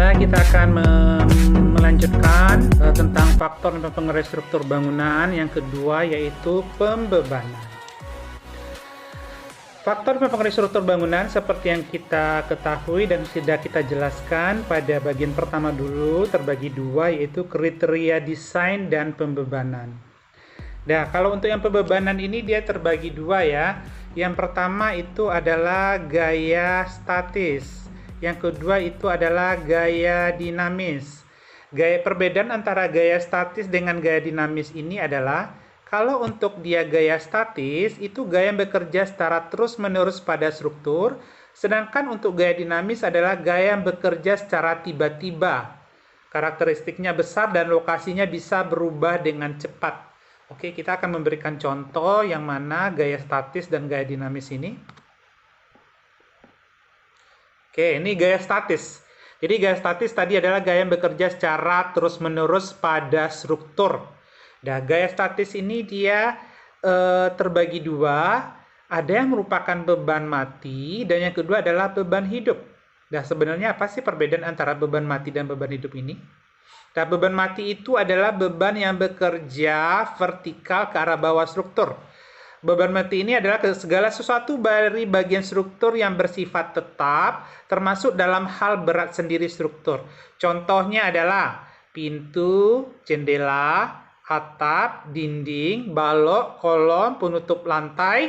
juga kita akan melanjutkan tentang faktor dan mempengaruhi struktur bangunan. Yang kedua yaitu pembebanan. Faktor mempengaruhi struktur bangunan seperti yang kita ketahui dan sudah kita jelaskan pada bagian pertama dulu, terbagi dua, yaitu kriteria desain dan pembebanan. Nah, kalau untuk yang pembebanan ini dia terbagi dua ya. Yang pertama itu adalah gaya statis. Yang kedua itu adalah gaya dinamis. Perbedaan antara gaya statis dengan gaya dinamis ini adalah kalau untuk dia gaya statis itu gaya yang bekerja secara terus-menerus pada struktur, sedangkan untuk gaya dinamis adalah gaya yang bekerja secara tiba-tiba. Karakteristiknya besar dan lokasinya bisa berubah dengan cepat. Oke, kita akan memberikan contoh yang mana gaya statis dan gaya dinamis ini. Oke, ini gaya statis. Jadi gaya statis tadi adalah gaya yang bekerja secara terus-menerus pada struktur. Nah, gaya statis ini dia terbagi dua. Ada yang merupakan beban mati dan yang kedua adalah beban hidup. Nah, sebenarnya apa sih perbedaan antara beban mati dan beban hidup ini? Nah, beban mati itu adalah beban yang bekerja vertikal ke arah bawah struktur. Beban mati ini adalah segala sesuatu dari bagian struktur yang bersifat tetap, termasuk dalam hal berat sendiri struktur. Contohnya adalah pintu, jendela, atap, dinding, balok, kolom, penutup lantai,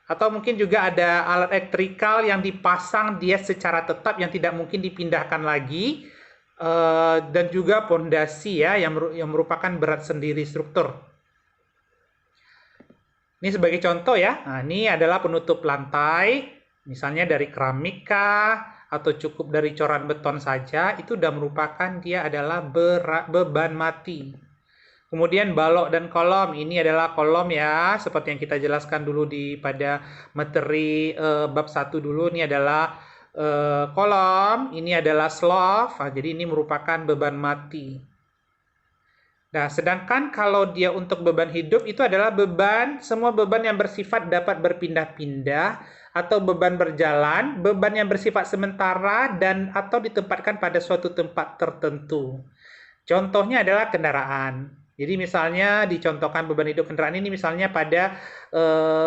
atau mungkin juga ada alat elektrikal yang dipasang dia secara tetap yang tidak mungkin dipindahkan lagi, dan juga pondasi ya yang merupakan berat sendiri struktur. Ini sebagai contoh ya. Nah, ini adalah penutup lantai, misalnya dari keramika atau cukup dari coran beton saja, itu sudah merupakan dia adalah beban mati. Kemudian balok dan kolom, ini adalah kolom ya, seperti yang kita jelaskan dulu pada materi bab 1 dulu. Ini adalah kolom, ini adalah slope, jadi ini merupakan beban mati. Nah, sedangkan kalau dia untuk beban hidup itu adalah semua beban yang bersifat dapat berpindah-pindah atau beban berjalan, beban yang bersifat sementara dan atau ditempatkan pada suatu tempat tertentu. Contohnya adalah kendaraan. Jadi misalnya dicontohkan beban hidup kendaraan ini misalnya pada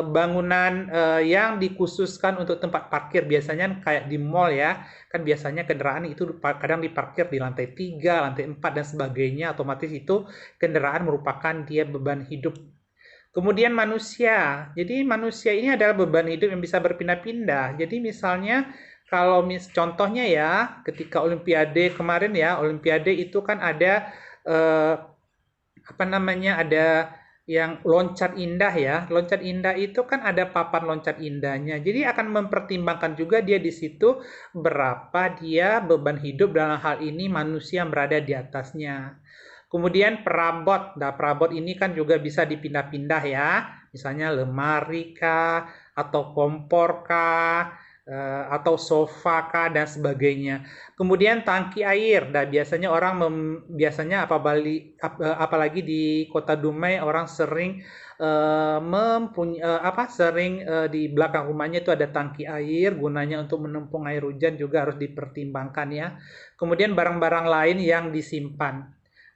bangunan yang dikhususkan untuk tempat parkir, biasanya kayak di mall ya, kan biasanya kendaraan itu kadang diparkir di lantai 3, lantai 4 dan sebagainya, otomatis itu kendaraan merupakan dia beban hidup. Kemudian manusia, jadi manusia ini adalah beban hidup yang bisa berpindah-pindah. Jadi misalnya kalau contohnya ya, ketika Olimpiade kemarin ya, Olimpiade itu kan ada ada yang loncat indah ya. Loncat indah itu kan ada papan loncat indahnya. Jadi akan mempertimbangkan juga dia di situ berapa dia beban hidup dalam hal ini manusia yang berada di atasnya. Kemudian perabot. Nah, perabot ini kan juga bisa dipindah-pindah ya. Misalnya lemari kah, atau kompor kah, atau sofa kah dan sebagainya. Kemudian tangki air. Nah, biasanya orang apalagi di Kota Dumai orang sering di belakang rumahnya itu ada tangki air, gunanya untuk menampung air hujan juga harus dipertimbangkan ya. Kemudian barang-barang lain yang disimpan.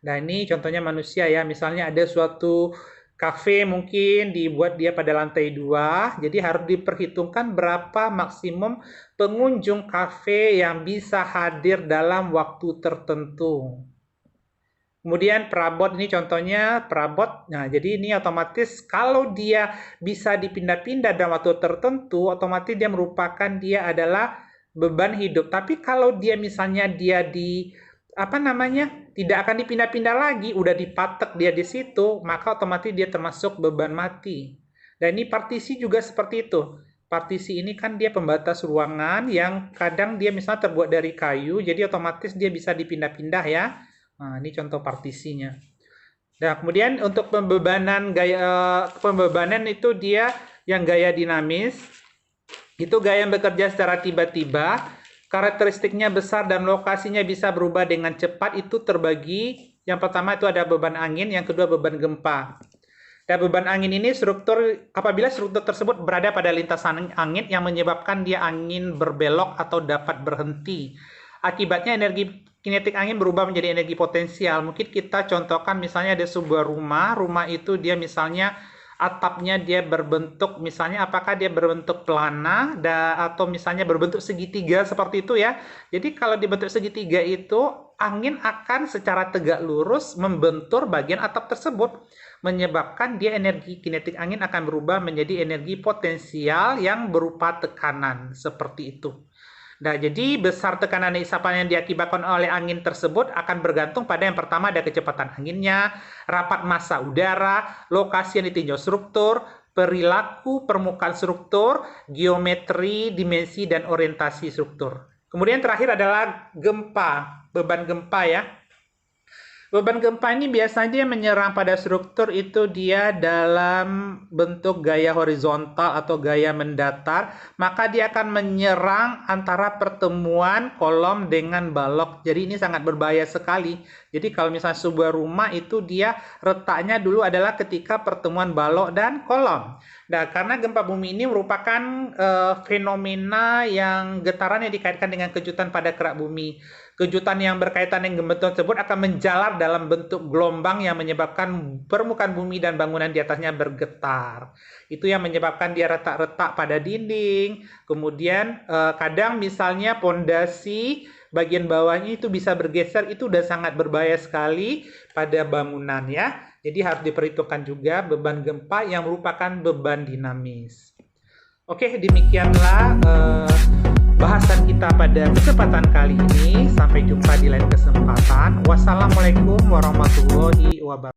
Nah, ini contohnya manusia ya. Misalnya ada suatu kafe mungkin dibuat dia pada lantai 2, jadi harus diperhitungkan berapa maksimum pengunjung kafe yang bisa hadir dalam waktu tertentu. Kemudian perabot, ini contohnya perabot. Nah, jadi ini otomatis kalau dia bisa dipindah-pindah dalam waktu tertentu, otomatis dia merupakan dia adalah beban hidup. Tapi kalau dia misalnya dia tidak akan dipindah-pindah lagi, udah dipatek dia di situ, maka otomatis dia termasuk beban mati. Dan ini partisi juga seperti itu. Partisi ini kan dia pembatas ruangan yang kadang dia misalnya terbuat dari kayu, jadi otomatis dia bisa dipindah-pindah ya. Nah, ini contoh partisinya. Nah, kemudian untuk pembebanan itu dia yang gaya dinamis. Itu gaya yang bekerja secara tiba-tiba. Karakteristiknya besar dan lokasinya bisa berubah dengan cepat, itu terbagi. Yang pertama itu ada beban angin, yang kedua beban gempa. Dan beban angin ini apabila struktur tersebut berada pada lintasan angin yang menyebabkan dia angin berbelok atau dapat berhenti. akibatnya energi kinetik angin berubah menjadi energi potensial. Mungkin kita contohkan misalnya ada sebuah rumah itu dia misalnya atapnya dia berbentuk, misalnya apakah dia berbentuk pelana atau misalnya berbentuk segitiga seperti itu ya. Jadi kalau dibentuk segitiga itu, angin akan secara tegak lurus membentur bagian atap tersebut, menyebabkan dia energi kinetik angin akan berubah menjadi energi potensial yang berupa tekanan, seperti itu. Nah, jadi besar tekanan isapan yang diakibatkan oleh angin tersebut akan bergantung pada yang pertama ada kecepatan anginnya, rapat massa udara, lokasi yang ditinjau struktur, perilaku permukaan struktur, geometri, dimensi, dan orientasi struktur. Kemudian terakhir adalah gempa, beban gempa ya. Beban gempa ini biasanya menyerang pada struktur itu dia dalam bentuk gaya horizontal atau gaya mendatar, maka dia akan menyerang antara pertemuan kolom dengan balok. Jadi ini sangat berbahaya sekali. Jadi kalau misalnya sebuah rumah itu dia retaknya dulu adalah ketika pertemuan balok dan kolom. Nah, karena gempa bumi ini merupakan fenomena yang getarannya dikaitkan dengan kejutan pada kerak bumi. Kejutan yang berkaitan dengan gempa tersebut akan menjalar dalam bentuk gelombang yang menyebabkan permukaan bumi dan bangunan di atasnya bergetar. Itu yang menyebabkan dia retak-retak pada dinding. Kemudian kadang misalnya pondasi bagian bawahnya itu bisa bergeser, itu udah sangat berbahaya sekali pada bangunan ya. Jadi harus diperhitungkan juga beban gempa yang merupakan beban dinamis. Oke, demikianlah bahasan kita pada kesempatan kali ini. Sampai jumpa di lain kesempatan. Wassalamualaikum warahmatullahi wabarakatuh.